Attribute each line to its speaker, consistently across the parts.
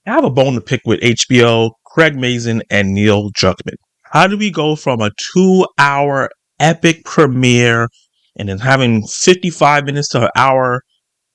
Speaker 1: I have a bone to pick with HBO, Craig Mazin, and Neil Druckmann. How do we go from a 2-hour epic premiere and then having 55 minutes to an hour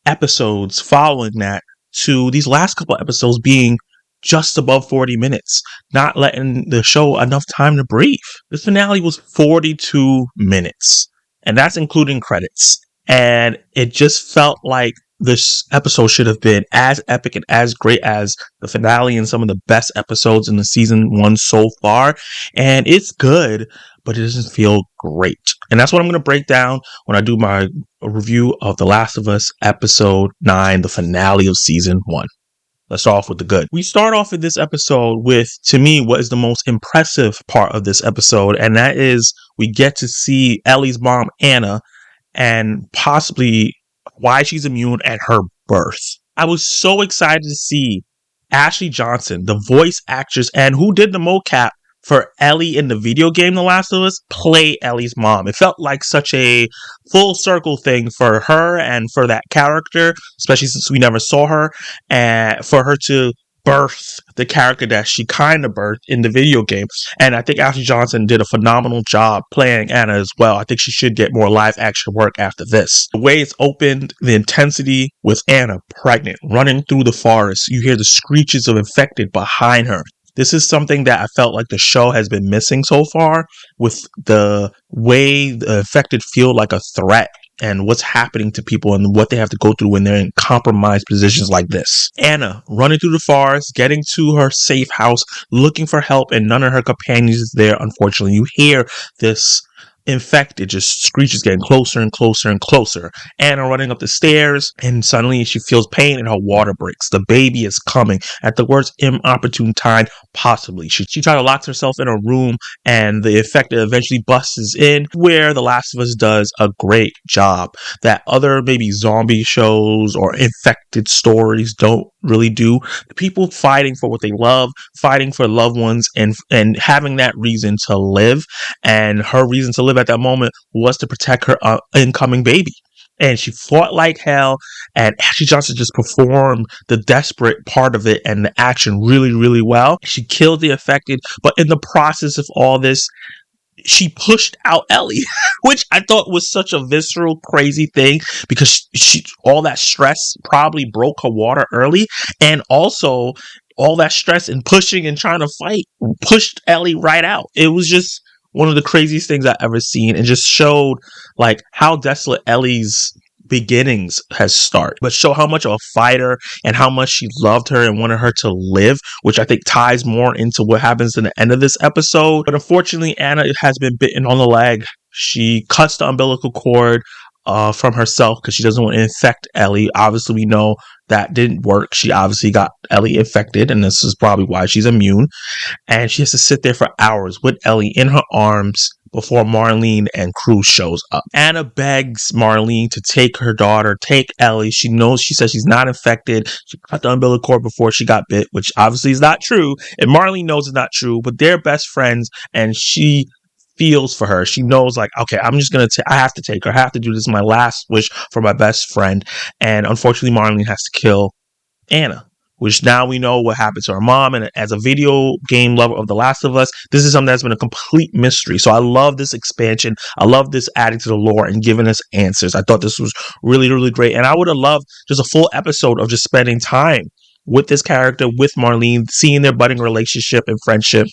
Speaker 1: episodes following that to these last couple episodes being just above 40 minutes, not letting the show enough time to breathe? This finale was 42 minutes, and that's including credits. And it just felt like this episode should have been as epic and as great as the finale and some of the best episodes in the season 1 so far. And it's good, but it doesn't feel great. And that's what I'm going to break down when I do my review of The Last of Us episode 9, the finale of season 1. Let's start off with the good. We start off in this episode with, to me, what is the most impressive part of this episode. And that is we get to see Ellie's mom, Anna, and possibly why she's immune at her birth. I was so excited to see Ashley Johnson, the voice actress and who did the mocap for Ellie in the video game The Last of Us, play Ellie's mom. It felt like such a full circle thing for her and for that character, especially since we never saw her, and for her to birth the character that she kind of birthed in the video game. And I think Ashley Johnson did a phenomenal job playing Anna as well. I think she should get more live action work after this. The way it's opened, the intensity with Anna pregnant, running through the forest. You hear the screeches of infected behind her. This is something that I felt like the show has been missing so far, with the way the infected feel like a threat and what's happening to people and what they have to go through when they're in compromised positions like this. Anna running through the forest, getting to her safe house, looking for help, and none of her companions is there, unfortunately. You hear this infected just screeches getting closer and closer and closer. Anna running up the stairs, and suddenly she feels pain and her water breaks. The baby is coming at the worst inopportune time possibly. She tried to lock herself in a room, and the infected eventually busts in, where The Last of Us does a great job that other maybe zombie shows or infected stories don't really do. The people fighting for what they love, fighting for loved ones, and having that reason to live. And her reason to live at that moment was to protect her incoming baby. And she fought like hell, and Ashley Johnson just performed the desperate part of it and the action really, really well. She killed the affected, but in the process of all this, she pushed out Ellie, which I thought was such a visceral, crazy thing, because she all that stress probably broke her water early, and also all that stress and pushing and trying to fight pushed Ellie right out. It was just one of the craziest things I've ever seen, and just showed like how desolate Ellie's beginnings has started, but show how much of a fighter and how much she loved her and wanted her to live, which I think ties more into what happens in the end of this episode. But unfortunately, Anna has been bitten on the leg. She cuts the umbilical cord from herself because she doesn't want to infect Ellie. Obviously, we know that didn't work. She obviously got Ellie infected, and this is probably why she's immune. And she has to sit there for hours with Ellie in her arms before Marlene and crew shows up. Anna begs Marlene to take her daughter, take Ellie. She says she's not infected. She cut the umbilical cord before she got bit, which obviously is not true. And Marlene knows it's not true, but they're best friends, and she feels for her. She knows, like, okay, I'm just going to, I have to take her. I have to do this. My last wish for my best friend. And unfortunately, Marlene has to kill Anna, which now we know what happened to her mom. And as a video game lover of The Last of Us, this is something that's been a complete mystery. So I love this expansion. I love this adding to the lore and giving us answers. I thought this was really, really great. And I would have loved just a full episode of just spending time with this character, with Marlene, seeing their budding relationship and friendship,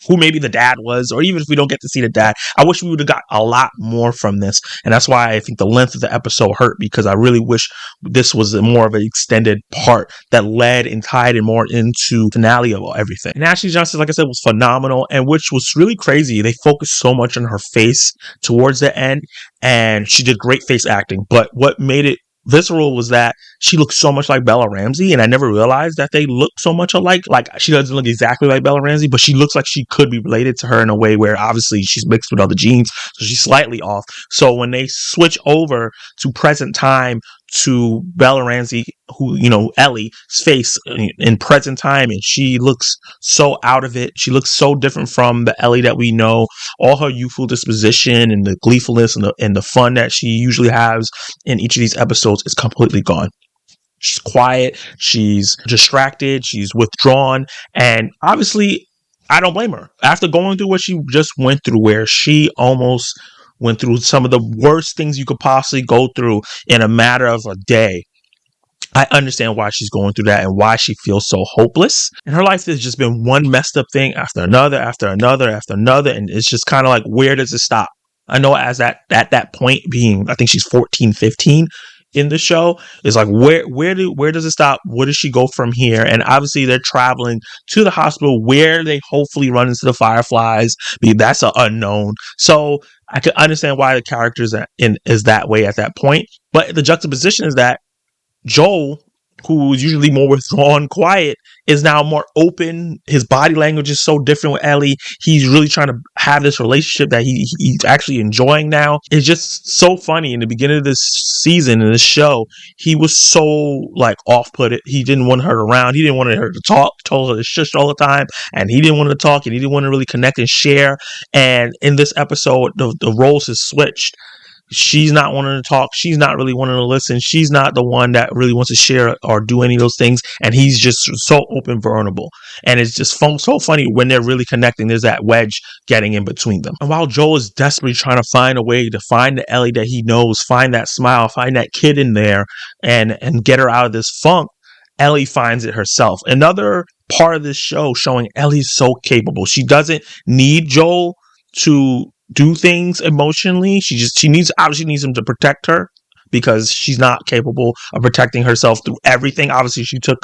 Speaker 1: who maybe the dad was, or even if we don't get to see the dad, I wish we would have got a lot more from this. And that's why I think the length of the episode hurt, because I really wish this was more of an extended part that led and tied in more into finale of everything. And Ashley Johnson, like I said, was phenomenal, and which was really crazy. They focused so much on her face towards the end, and she did great face acting. But what made it visceral was that she looks so much like Bella Ramsey, and I never realized that they look so much alike. Like, she doesn't look exactly like Bella Ramsey, but she looks like she could be related to her in a way where obviously she's mixed with other genes, so she's slightly off. So when they switch over to present time to Bella Ramsey, who, you know, Ellie's face in present time, and she looks so out of it. She looks so different from the Ellie that we know. All her youthful disposition and the gleefulness and the fun that she usually has in each of these episodes is completely gone. She's quiet. She's distracted. She's withdrawn. And obviously, I don't blame her. After going through what she just went through, where she almost went through some of the worst things you could possibly go through in a matter of a day, I understand why she's going through that and why she feels so hopeless. And her life has just been one messed up thing after another, after another, after another. And it's just kind of like, where does it stop? I know as at that point being, I think she's 14, 15 in the show, is like, where does it stop? Where does she go from here? And obviously they're traveling to the hospital where they hopefully run into the Fireflies. That's an unknown. So I can understand why the characters is that way at that point. But the juxtaposition is that Joel, who's usually more withdrawn, quiet, is now more open. His body language is so different with Ellie. He's really trying to have this relationship that he's actually enjoying now. It's just so funny. In the beginning of this season, in this show, he was so like off-put. He didn't want her around. He didn't want her to talk. Told her to shush all the time. And he didn't want to talk. And he didn't want to really connect and share. And in this episode, the roles has switched. She's not wanting to talk. She's not really wanting to listen. She's not the one that really wants to share or do any of those things. And he's just so open, vulnerable. And it's just so funny when they're really connecting. There's that wedge getting in between them. And while Joel is desperately trying to find a way to find the Ellie that he knows, find that smile, find that kid in there, and get her out of this funk, Ellie finds it herself. Another part of this show showing Ellie's so capable. She doesn't need Joel to do things emotionally. She needs him to protect her, because she's not capable of protecting herself through everything. Obviously, she took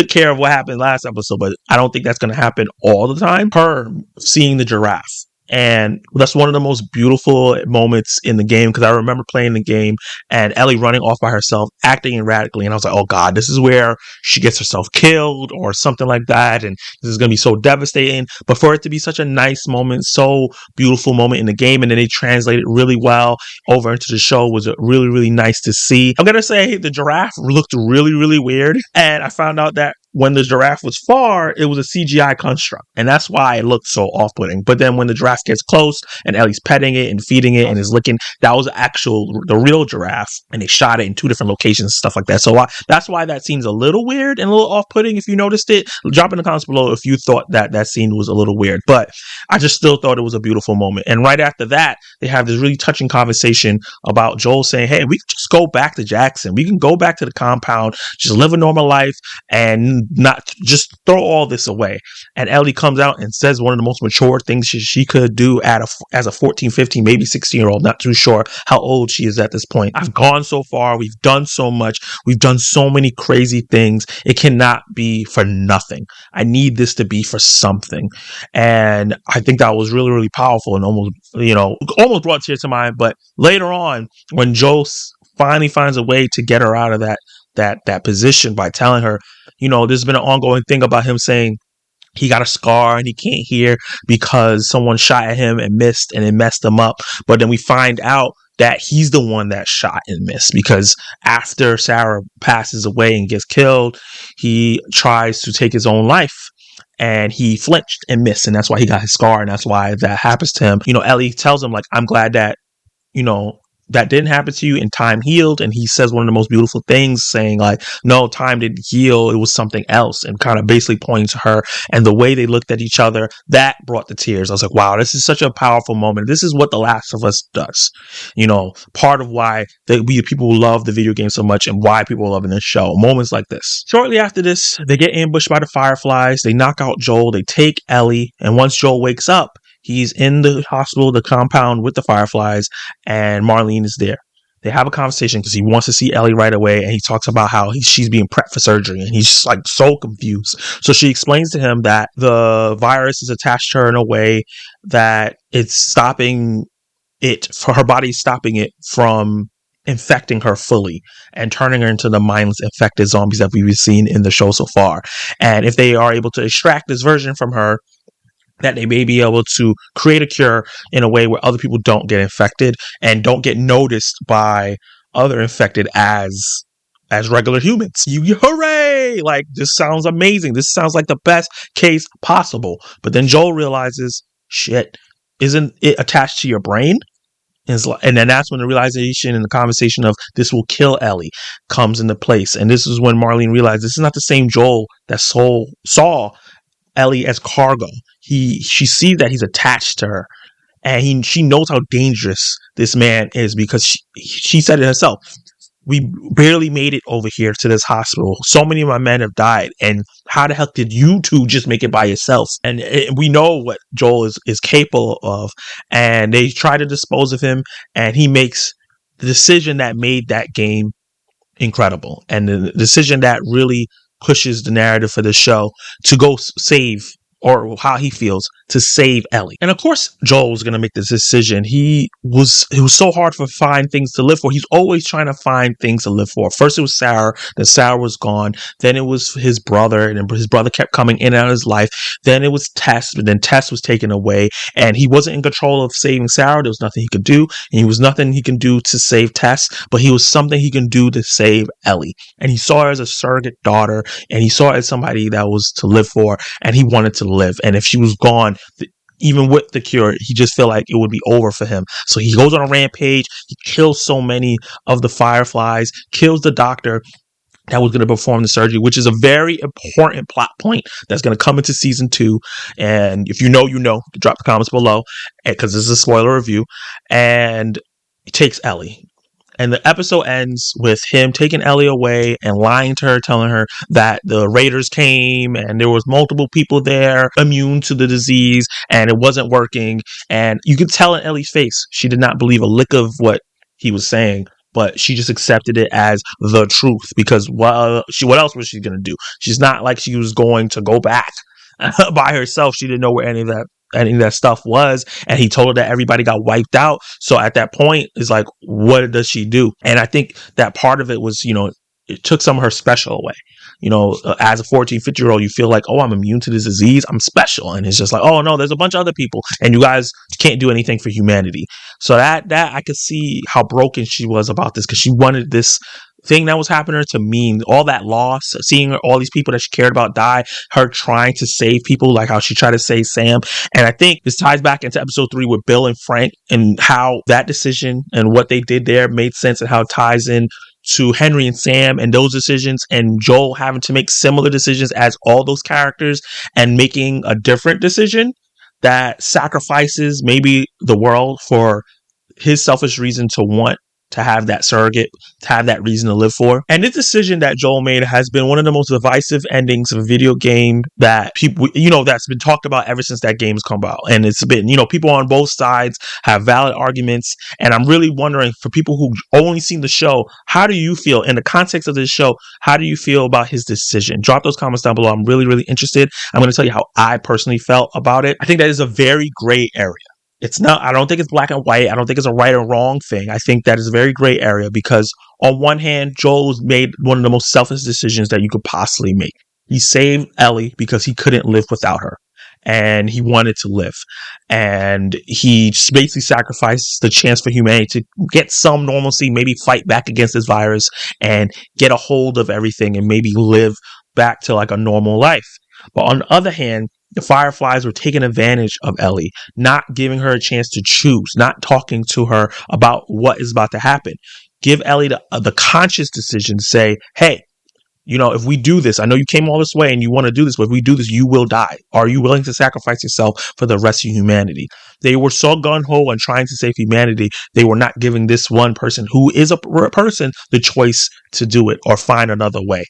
Speaker 1: care of what happened last episode, but I don't think that's going to happen all the time. Her seeing the giraffe, and that's one of the most beautiful moments in the game, because I remember playing the game and Ellie running off by herself, acting erratically, and I was like, oh God, this is where she gets herself killed or something like that, and this is going to be so devastating. But for it to be such a nice moment, so beautiful moment in the game, and then they translate it really well over into the show, was really, really nice to see. I'm going to say the giraffe looked really, really weird, and I found out that when the giraffe was far, it was a CGI construct, and that's why it looked so off-putting. But then when the giraffe gets close and Ellie's petting it and feeding it and is licking, that was the real giraffe, and they shot it in 2 different locations and stuff like that. So that's why that seems a little weird and a little off-putting. If you noticed it, drop in the comments below if you thought that scene was a little weird. But I just still thought it was a beautiful moment. And right after that, they have this really touching conversation about Joel saying, hey, we can just go back to Jackson. We can go back to the compound, just live a normal life, and not just throw all this away. And Ellie comes out and says one of the most mature things she could do as a 14, 15, maybe 16-year-old. Not too sure how old she is at this point. I've gone so far. We've done so much. We've done so many crazy things. It cannot be for nothing. I need this to be for something. And I think that was really, really powerful, and almost brought tears to mind. But later on, when Joe finally finds a way to get her out of that position by telling her, there's been an ongoing thing about him saying he got a scar and he can't hear because someone shot at him and missed, and it messed him up. But then we find out that he's the one that shot and missed, because after Sarah passes away and gets killed, he tries to take his own life. And he flinched and missed, and that's why he got his scar, and that's why that happens to him. Ellie tells him, like, I'm glad that, that didn't happen to you and time healed. And he says one of the most beautiful things, saying like, no, time didn't heal. It was something else, and kind of basically pointing to her. And the way they looked at each other, that brought the tears. I was like, wow, this is such a powerful moment. This is what The Last of Us does. Part of why people love the video game so much, and why people are loving this show. Moments like this. Shortly after this, they get ambushed by the Fireflies. They knock out Joel. They take Ellie. And once Joel wakes up, he's in the hospital, the compound with the Fireflies, and Marlene is there. They have a conversation because he wants to see Ellie right away, and he talks about how she's being prepped for surgery, and he's just like so confused. So she explains to him that the virus is attached to her in a way that it's stopping it, for her body stopping it from infecting her fully and turning her into the mindless infected zombies that we've seen in the show so far. And if they are able to extract this version from her, that they may be able to create a cure in a way where other people don't get infected and don't get noticed by other infected as regular humans. Hooray! Like, this sounds amazing. This sounds like the best case possible. But then Joel realizes, shit, isn't it attached to your brain? And then that's when the realization and the conversation of this will kill Ellie comes into place. And this is when Marlene realized this is not the same Joel that saw Ellie as cargo. She sees that he's attached to her, and she knows how dangerous this man is, because she said it herself. We barely made it over here to this hospital. So many of my men have died. And how the heck did you two just make it by yourselves? And we know what Joel is capable of. And they try to dispose of him. And he makes the decision that made that game incredible. And the decision that really pushes the narrative for the show to go save, or how he feels, to save Ellie. And of course, Joel was going to make this decision. It was so hard to find things to live for. He's always trying to find things to live for. First it was Sarah, then Sarah was gone. Then it was his brother, and his brother kept coming in and out of his life. Then it was Tess, but then Tess was taken away, and he wasn't in control of saving Sarah. There was nothing he could do, and he was nothing he can do to save Tess, but he was something he can do to save Ellie. And he saw her as a surrogate daughter, and he saw her as somebody that was to live for, and he wanted to live. And if she was gone, even with the cure, he just felt like it would be over for him. So he goes on a rampage. He kills so many of the Fireflies, kills the doctor that was going to perform the surgery, which is a very important plot point that's going to come into season 2. And if you know, drop the comments below, because this is a spoiler review. And he takes Ellie. And the episode ends with him taking Ellie away and lying to her, telling her that the Raiders came and there was multiple people there immune to the disease and it wasn't working. And you could tell in Ellie's face, she did not believe a lick of what he was saying, but she just accepted it as the truth, because what else was she going to do? She's not like she was going to go back by herself. She didn't know where any of that stuff was, and he told her that everybody got wiped out. So at that point, it's like, what does she do? And I think that part of it was, it took some of her special away. As a 14, 15-year-old, you feel like, oh, I'm immune to this disease, I'm special. And it's just like, oh no, there's a bunch of other people, and you guys can't do anything for humanity. So that I could see how broken she was about this, because she wanted this thing that was happening to her to mean all that loss, seeing all these people that she cared about die, her trying to save people, like how she tried to save Sam. And I think this ties back into episode 3 with Bill and Frank, and how that decision and what they did there made sense, and how it ties in to Henry and Sam and those decisions, and Joel having to make similar decisions as all those characters, and making a different decision that sacrifices maybe the world for his selfish reason to want to have that surrogate, to have that reason to live for. And this decision that Joel made has been one of the most divisive endings of a video game that people, that's been talked about ever since that game has come out. And it's been, people on both sides have valid arguments. And I'm really wondering, for people who only seen the show, how do you feel in the context of this show? How do you feel about his decision? Drop those comments down below. I'm really, really interested. I'm going to tell you how I personally felt about it. I think that is a very gray area. It's not, I don't think it's black and white. I don't think it's a right or wrong thing. I think that is a very gray area, because on one hand, Joel's made one of the most selfish decisions that you could possibly make. He saved Ellie because he couldn't live without her, and he wanted to live. And he just basically sacrificed the chance for humanity to get some normalcy, maybe fight back against this virus and get a hold of everything and maybe live back to like a normal life. But on the other hand, the Fireflies were taking advantage of Ellie, not giving her a chance to choose, not talking to her about what is about to happen. Give Ellie the conscious decision to say, hey, if we do this, I know you came all this way and you want to do this, but if we do this, you will die. Are you willing to sacrifice yourself for the rest of humanity? They were so gung-ho and trying to save humanity, they were not giving this one person, who is a person, the choice to do it or find another way.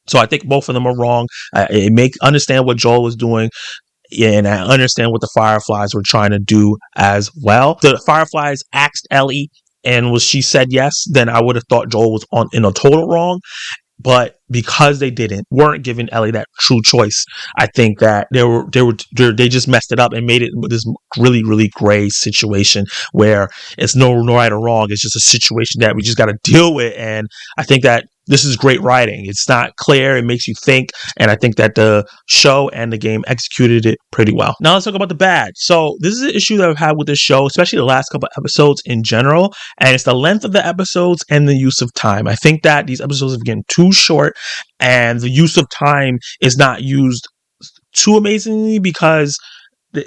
Speaker 1: So I think both of them are wrong. I understand what Joel was doing, and I understand what the Fireflies were trying to do as well. The Fireflies asked Ellie, and she said yes, then I would have thought Joel was in a total wrong. But because they weren't giving Ellie that true choice, I think that they just messed it up and made it this really, really gray situation where it's no right or wrong. It's just a situation that we just got to deal with. And I think that this is great writing. It's not clear. It makes you think. And I think that the show and the game executed it pretty well. Now let's talk about the bad. So this is an issue that I've had with this show, especially the last couple of episodes in general. And it's the length of the episodes and the use of time. I think that these episodes have getting too short, and the use of time is not used too amazingly, because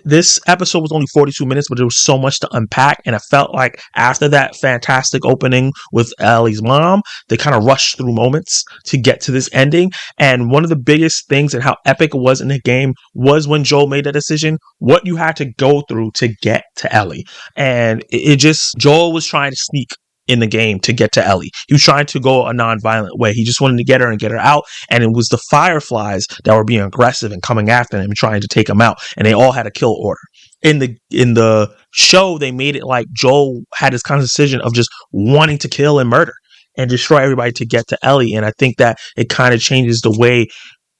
Speaker 1: This episode was only 42 minutes, but there was so much to unpack. And I felt like after that fantastic opening with Ellie's mom, they kind of rushed through moments to get to this ending. And one of the biggest things and how epic it was in the game was when Joel made that decision, what you had to go through to get to Ellie. And it just, Joel was trying to sneak in the game to get to Ellie. He was trying to go a non-violent way. He just wanted to get her and get her out. And it was the Fireflies that were being aggressive and coming after him and trying to take him out. And they all had a kill order. In the show, they made it like Joel had this kind of decision of just wanting to kill and murder and destroy everybody to get to Ellie. And I think that it kind of changes the way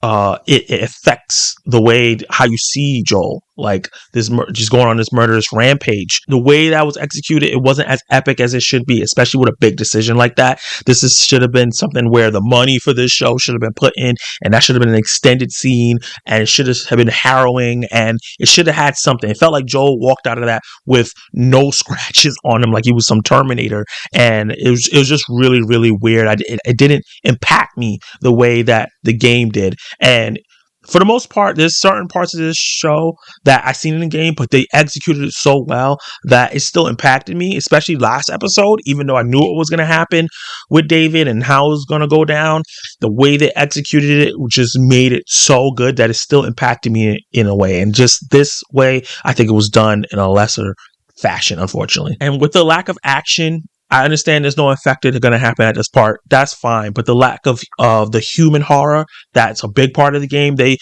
Speaker 1: it affects the way how you see Joel, like this just going on this murderous rampage. The way that was executed, it wasn't as epic as it should be, especially with a big decision like that. Should have been something where the money for this show should have been put in, and that should have been an extended scene, and it should have been harrowing, and it should have had something. It felt like Joel walked out of that with no scratches on him, like he was some Terminator, and it was just really, really weird. It didn't impact me the way that the game did. And for the most part, there's certain parts of this show that I seen in the game, but they executed it so well that it still impacted me, especially last episode, even though I knew what was going to happen with David and how it was going to go down. The way they executed it just made it so good that it still impacted me in a way. And just this way, I think it was done in a lesser fashion, unfortunately. And with the lack of action, I understand there's no infected going to happen at this part. That's fine. But the lack of the human horror, that's a big part of the game. They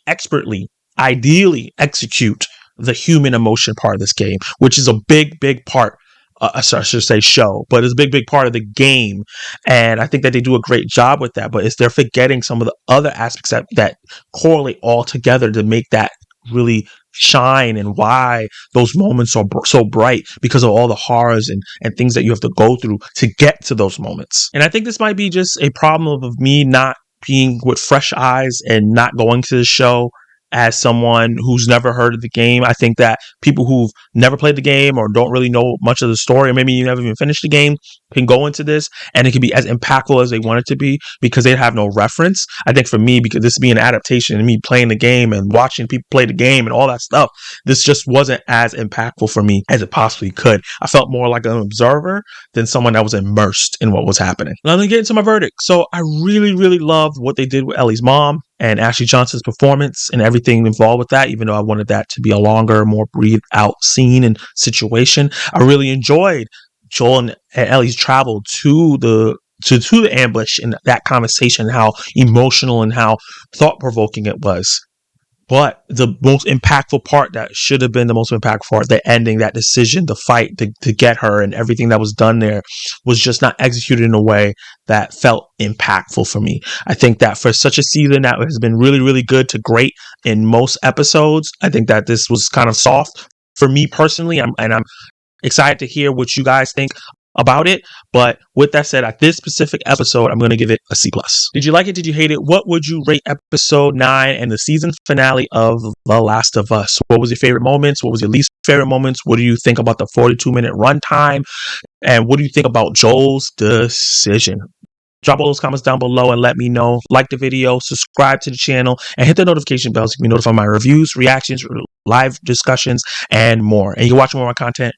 Speaker 1: expertly, ideally execute the human emotion part of this game, which is a big, big part. I should say show, but it's a big, big part of the game. And I think that they do a great job with that. But they're forgetting some of the other aspects that correlate all together to make that really shine, and why those moments are so bright, because of all the horrors and things that you have to go through to get to those moments. And I think this might be just a problem of me not being with fresh eyes and not going to the show as someone who's never heard of the game. I think that people who've never played the game or don't really know much of the story, or maybe you never even finished the game, can go into this and it can be as impactful as they want it to be because they have no reference. I think for me, because this being an adaptation and me playing the game and watching people play the game and all that stuff, this just wasn't as impactful for me as it possibly could. I felt more like an observer than someone that was immersed in what was happening. Now let me get into my verdict. So I really, really loved what they did with Ellie's mom and Ashley Johnson's performance and everything involved with that, even though I wanted that to be a longer, more breathed out scene and situation. I really enjoyed Joel and Ellie's travel to the ambush and that conversation, how emotional and how thought-provoking it was. But the most impactful part, that should have been the most impactful part, the ending, that decision, the fight to get her and everything that was done there, was just not executed in a way that felt impactful for me. I think that for such a season that has been really, really good to great in most episodes, I think that this was kind of soft for me personally. I'm excited to hear what you guys think about it. But with that said, at this specific episode, I'm going to give it a C+. Did you like it? Did you hate it? What would you rate episode 9 and the season finale of The Last of Us? What was your favorite moments? What was your least favorite moments? What do you think about the 42-minute runtime? And what do you think about Joel's decision? Drop all those comments down below and let me know. Like the video, subscribe to the channel, and hit the notification bell so you can be notified of my reviews, reactions, live discussions, and more. And you can watch more of my content